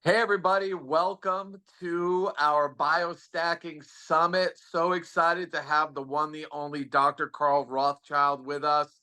Hey, everybody, welcome to our BioStacking Summit. So excited to have the one, the only Dr. Carl Rothschild with us,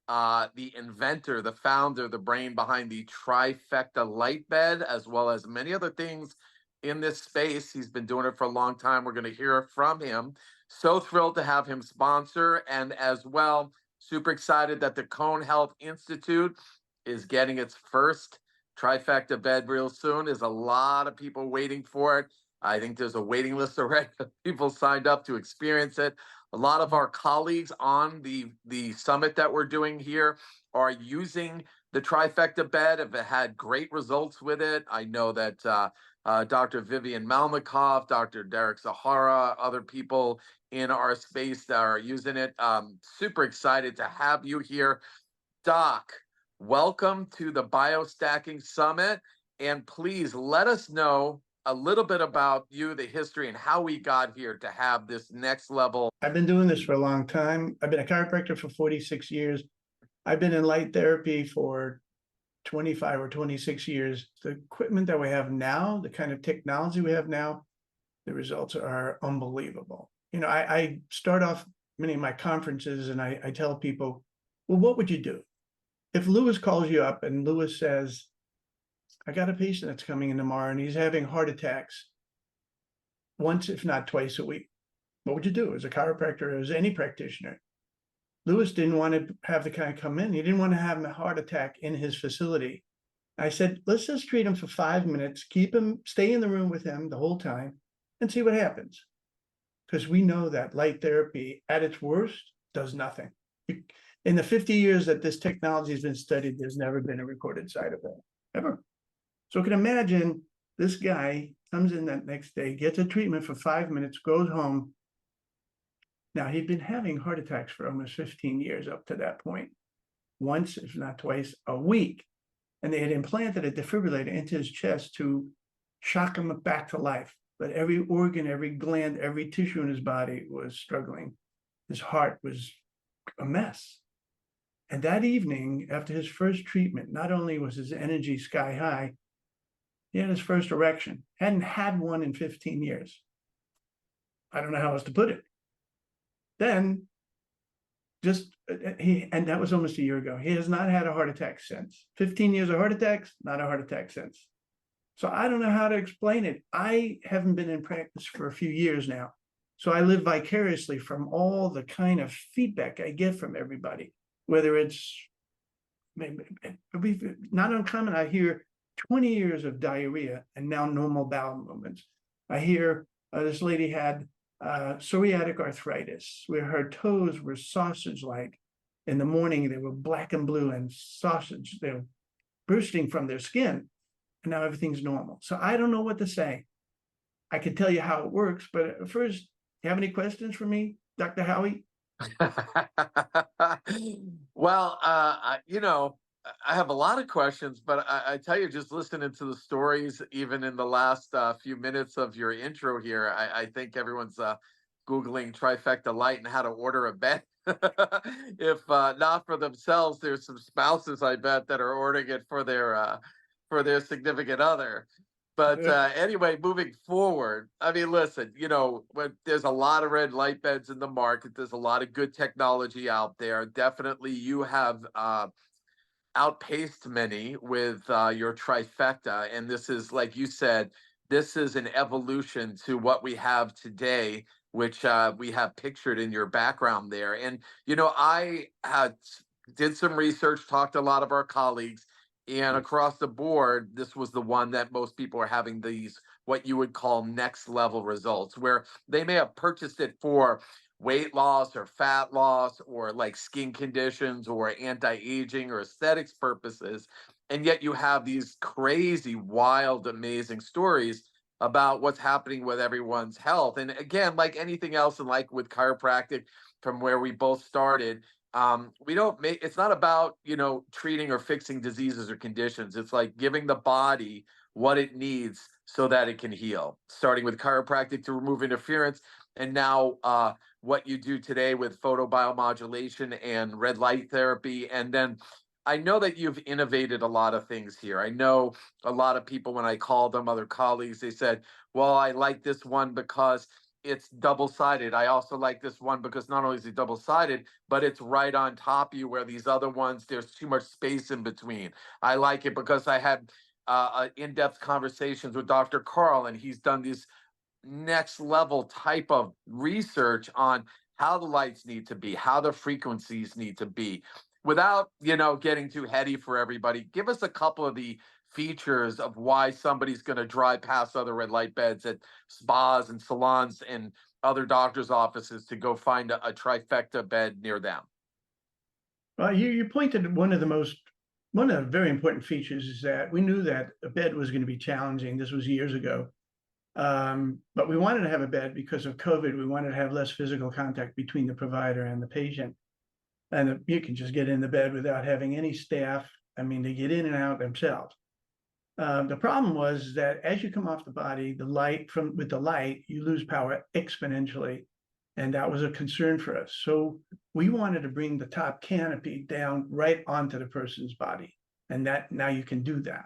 the inventor, the founder, the brain behind the Trifecta Light Bed, as well as many other things in this space. He's been doing it for a long time. We're going to hear from him. So thrilled to have him sponsor, and as well, super excited that the Cohn Health Institute is getting its first Trifecta bed real soon. There's a lot of people waiting for it. I think there's a waiting list already of people signed up to experience it. A lot of our colleagues on the summit that we're doing here are using the Trifecta bed, have had great results with it. I know that Dr. Vivian Malnikov, Dr. Derek Zahara, other people in our space that are using it. Super excited to have you here. Doc, welcome to the BioStacking Summit. And please let us know a little bit about you, the history, and how we got here to have this next level. I've been doing this for a long time. I've been a chiropractor for 46 years. I've been in light therapy for 25 or 26 years. The equipment that we have now, the kind of technology we have now, the results are unbelievable. I start off many of my conferences and I tell people, well, what would you do? If Lewis calls you up and Lewis says, I got a patient that's coming in tomorrow and he's having heart attacks once, if not twice a week, what would you do as a chiropractor, as any practitioner? Lewis didn't want to have the guy come in. He didn't want to have a heart attack in his facility. I said, let's just treat him for 5 minutes, keep him, stay in the room with him the whole time and see what happens. Because we know that light therapy at its worst does nothing. In the 50 years that this technology has been studied, there's never been a recorded side effect, ever. So you can imagine this guy comes in that next day, gets a treatment for 5 minutes, goes home. Now, he'd been having heart attacks for almost 15 years up to that point, once, if not twice, a week. And they had implanted a defibrillator into his chest to shock him back to life. But every organ, every gland, every tissue in his body was struggling. His heart was a mess. And that evening, after his first treatment, not only was his energy sky high, he had his first erection. Hadn't had one in 15 years. I don't know how else to put it. Then, and that was almost a year ago. He has not had a heart attack since. 15 years of heart attacks, not a heart attack since. So I don't know how to explain it. I haven't been in practice for a few years now. So I live vicariously from all the kind of feedback I get from everybody, whether it's not uncommon. I hear 20 years of diarrhea and now normal bowel movements. I hear this lady had psoriatic arthritis, where her toes were sausage-like. In the morning, they were black and blue and sausage. They were bursting from their skin, and now everything's normal. So I don't know what to say. I could tell you how it works, but first, you have any questions for me, Dr. Howie? Well, I have a lot of questions, but I tell you, just listening to the stories, even in the last few minutes of your intro here, I think everyone's Googling Trifecta Light and how to order a bed. If not for themselves, there's some spouses, I bet, that are ordering it for their significant other. But anyway, moving forward, I mean, listen, there's a lot of red light beds in the market. There's a lot of good technology out there. Definitely, you have outpaced many with your Trifecta. And this is, like you said, this is an evolution to what we have today, which we have pictured in your background there. And, I did some research, talked to a lot of our colleagues, and across the board, this was the one that most people are having these, what you would call next level results, where they may have purchased it for weight loss or fat loss or like skin conditions or anti-aging or aesthetics purposes. And yet you have these crazy, wild, amazing stories about what's happening with everyone's health. And again, like anything else, and like with chiropractic, from where we both started, we don't make, it's not about, treating or fixing diseases or conditions. It's like giving the body what it needs so that it can heal, starting with chiropractic to remove interference. And now what you do today with photobiomodulation and red light therapy, and then I know that you've innovated a lot of things here. I know a lot of people, when I call them, other colleagues, they said, well, I like this one because it's double sided. I also like this one because not only is it double sided, but it's right on top of you, where these other ones, there's too much space in between. I like it because I had in depth conversations with Dr. Carl, and he's done these next level type of research on how the lights need to be, how the frequencies need to be. Without, getting too heady for everybody, give us a couple of the features of why somebody's going to drive past other red light beds at spas and salons and other doctors' offices to go find a trifecta bed near them. You pointed at one of the very important features is that we knew that a bed was going to be challenging. This was years ago. But we wanted to have a bed because of COVID. We wanted to have less physical contact between the provider and the patient. And you can just get in the bed without having any staff. I mean, they get in and out themselves. The problem was that as you come off the body, with the light, you lose power exponentially. And that was a concern for us. So we wanted to bring the top canopy down right onto the person's body. And that now you can do that.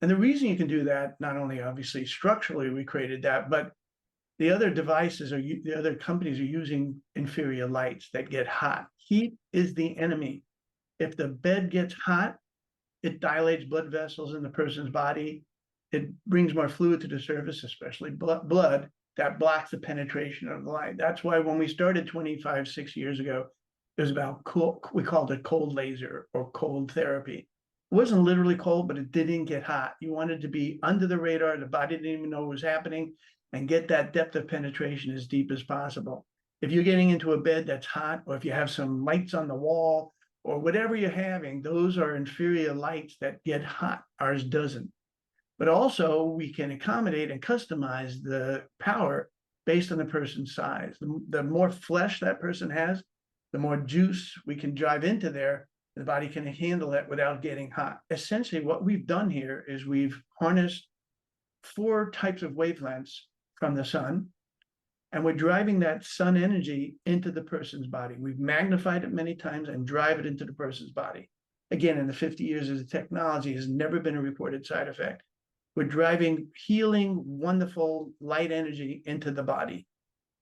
And the reason you can do that, not only obviously structurally we created that, but the other the other companies are using inferior lights that get hot. Heat is the enemy. If the bed gets hot, it dilates blood vessels in the person's body. It brings more fluid to the surface, especially blood, that blocks the penetration of the light. That's why when we started 6 years ago, it was about we called it cold laser or cold therapy. It wasn't literally cold, but it didn't get hot. You wanted to be under the radar. The body didn't even know what was happening, and get that depth of penetration as deep as possible. If you're getting into a bed that's hot, or if you have some lights on the wall, or whatever you're having, those are inferior lights that get hot. Ours doesn't. But also we can accommodate and customize the power based on the person's size. The more flesh that person has, the more juice we can drive into there. The body can handle that without getting hot. Essentially, what we've done here is we've harnessed 4 types of wavelengths from the sun, and we're driving that sun energy into the person's body. We've magnified it many times and drive it into the person's body. Again, in the 50 years of the technology, has never been a reported side effect. We're driving healing, wonderful light energy into the body.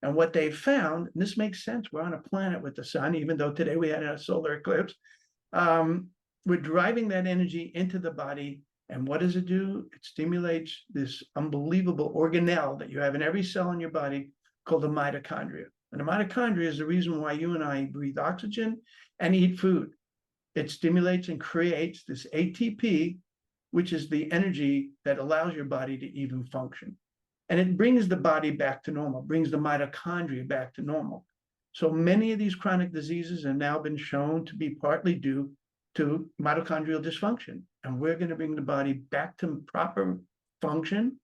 And what they've found, and this makes sense, we're on a planet with the sun, even though today we had a solar eclipse. We're driving that energy into the body. And what does it do? It stimulates this unbelievable organelle that you have in every cell in your body called the mitochondria. And the mitochondria is the reason why you and I breathe oxygen and eat food. It stimulates and creates this ATP, which is the energy that allows your body to even function. And it brings the body back to normal, brings the mitochondria back to normal. So many of these chronic diseases have now been shown to be partly due to mitochondrial dysfunction. And we're going to bring the body back to proper function.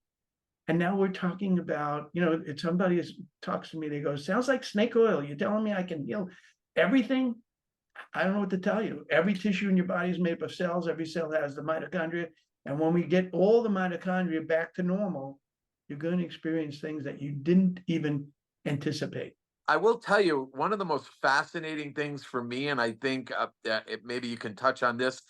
And now we're talking about, if somebody talks to me, they go, sounds like snake oil. You're telling me I can heal everything? I don't know what to tell you. Every tissue in your body is made up of cells. Every cell has the mitochondria. And when we get all the mitochondria back to normal, you're going to experience things that you didn't even anticipate. I will tell you, one of the most fascinating things for me, and I think maybe you can touch on this,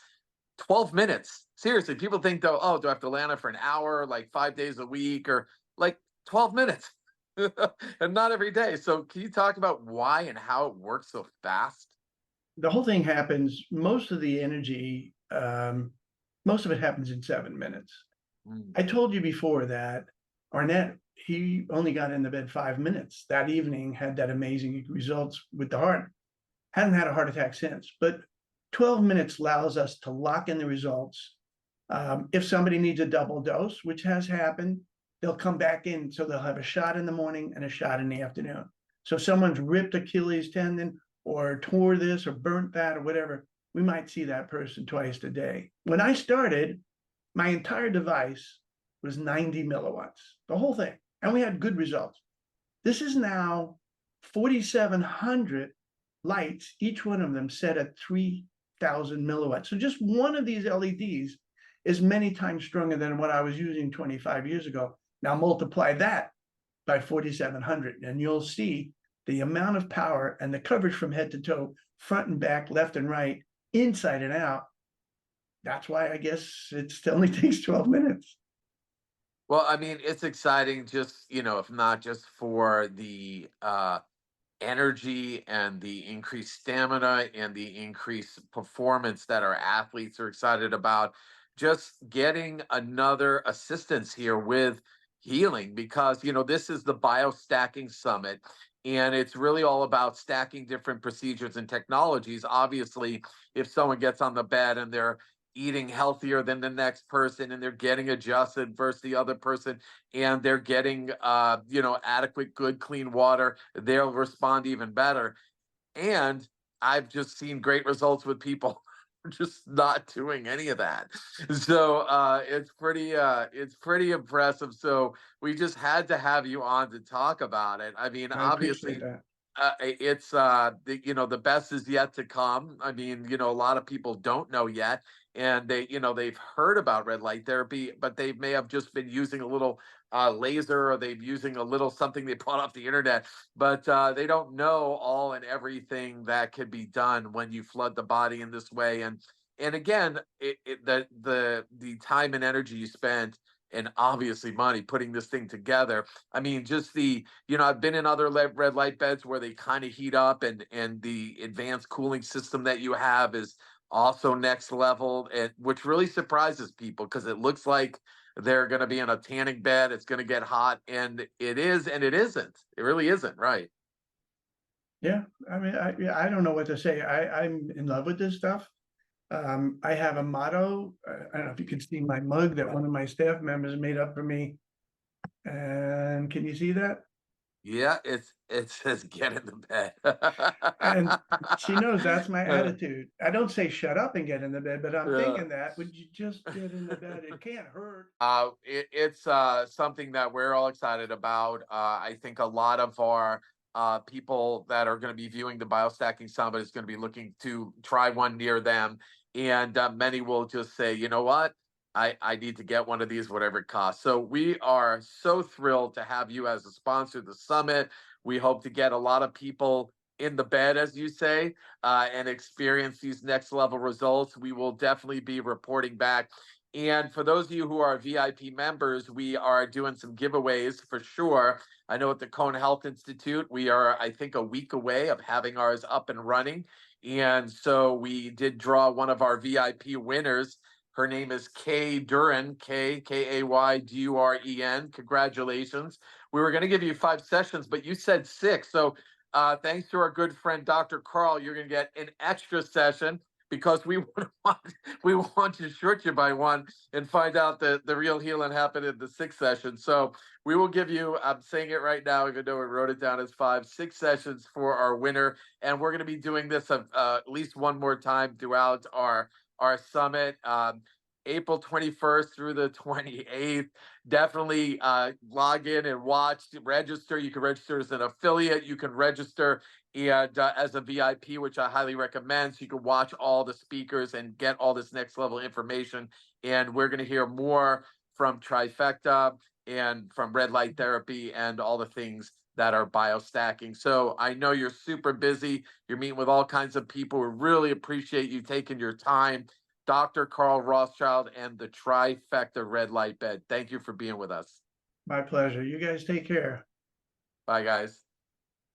12 minutes. Seriously, people think though, oh, do I have to land it for an hour, like 5 days a week, or like 12 minutes? And not every day. So can you talk about why and how it works so fast? The whole thing happens, most of the energy, most of it happens in 7 minutes. Mm. I told you before that Arnett, he only got in the bed 5 minutes that evening, had that amazing results with the heart. Hadn't had a heart attack since, but 12 minutes allows us to lock in the results. If somebody needs a double dose, which has happened, they'll come back in. So they'll have a shot in the morning and a shot in the afternoon. So if someone's ripped Achilles tendon or tore this or burnt that or whatever, we might see that person twice a day. When I started, my entire device was 90 milliwatts, the whole thing. And we had good results. This is now 4,700 lights, each one of them set at 3,000 milliwatts. So just one of these LEDs is many times stronger than what I was using 25 years ago. Now multiply that by 4,700 and you'll see the amount of power and the coverage from head to toe, front and back, left and right, inside and out, that's why I guess it still only takes 12 minutes. Well, I mean, it's exciting just, if not just for the energy and the increased stamina and the increased performance that our athletes are excited about, just getting another assistance here with healing, because this is the biostacking summit, and it's really all about stacking different procedures and technologies. Obviously, if someone gets on the bed and they're eating healthier than the next person and they're getting adjusted versus the other person, and they're getting adequate good clean water, they'll respond even better. And I've just seen great results with people just not doing any of that. So it's pretty impressive. So we just had to have you on to talk about it. I mean, I appreciate obviously, that. it's the best is yet to come. I mean, a lot of people don't know yet, and they've heard about red light therapy, but they may have just been using a little laser, or they've using a little something they bought off the internet, but they don't know all and everything that can be done when you flood the body in this way. And again, the time and energy you spent, and obviously money, putting this thing together. I mean, just I've been in other red light beds where they kind of heat up, and the advanced cooling system that you have is also next level, and which really surprises people, because it looks like they're going to be in a tanning bed. It's going to get hot, and it is, and it isn't. It really isn't, right? Yeah, I mean, yeah, I don't know what to say. I'm in love with this stuff. I have a motto. I don't know if you can see my mug that one of my staff members made up for me. And can you see that? Yeah, it says get in the bed. And she knows that's my Uh, attitude. I don't say shut up and get in the bed, but I'm yeah. thinking that would you just get in the bed? It can't hurt. It's something that we're all excited about. I think a lot of our people that are going to be viewing the Biostacking Summit is going to be looking to try one near them. And many will just say, you know what? I need to get one of these, whatever it costs. So we are so thrilled to have you as a sponsor of the summit. We hope to get a lot of people in the bed, as you say, and experience these next level results. We will definitely be reporting back, and for those of you who are VIP members, we are doing some giveaways for sure. I know at the Cohn Health Institute, we are, I think, a week away of having ours up and running. And so we did draw one of our VIP winners. Her name is Kay Duren, Kayduren. Congratulations. We were going to give you 5 sessions, but you said 6. So thanks to our good friend, Dr. Carl, you're going to get an extra session, because we want to short you by one and find out that the real healing happened in the 6 session. So we will give you, I'm saying it right now, even though we wrote it down as 6 sessions for our winner. And we're going to be doing this at least one more time throughout our summit. April 21st through the 28th. Definitely log in and watch, register. You can register as an affiliate. You can register and as a VIP, which I highly recommend. So you can watch all the speakers and get all this next level information. And we're going to hear more from Trifecta and from red light therapy and all the things that are biostacking. So I know you're super busy. You're meeting with all kinds of people. We really appreciate you taking your time. Dr. Carl Rothschild and the Trifecta Red Light Bed. Thank you for being with us. My pleasure. You guys take care. Bye, guys.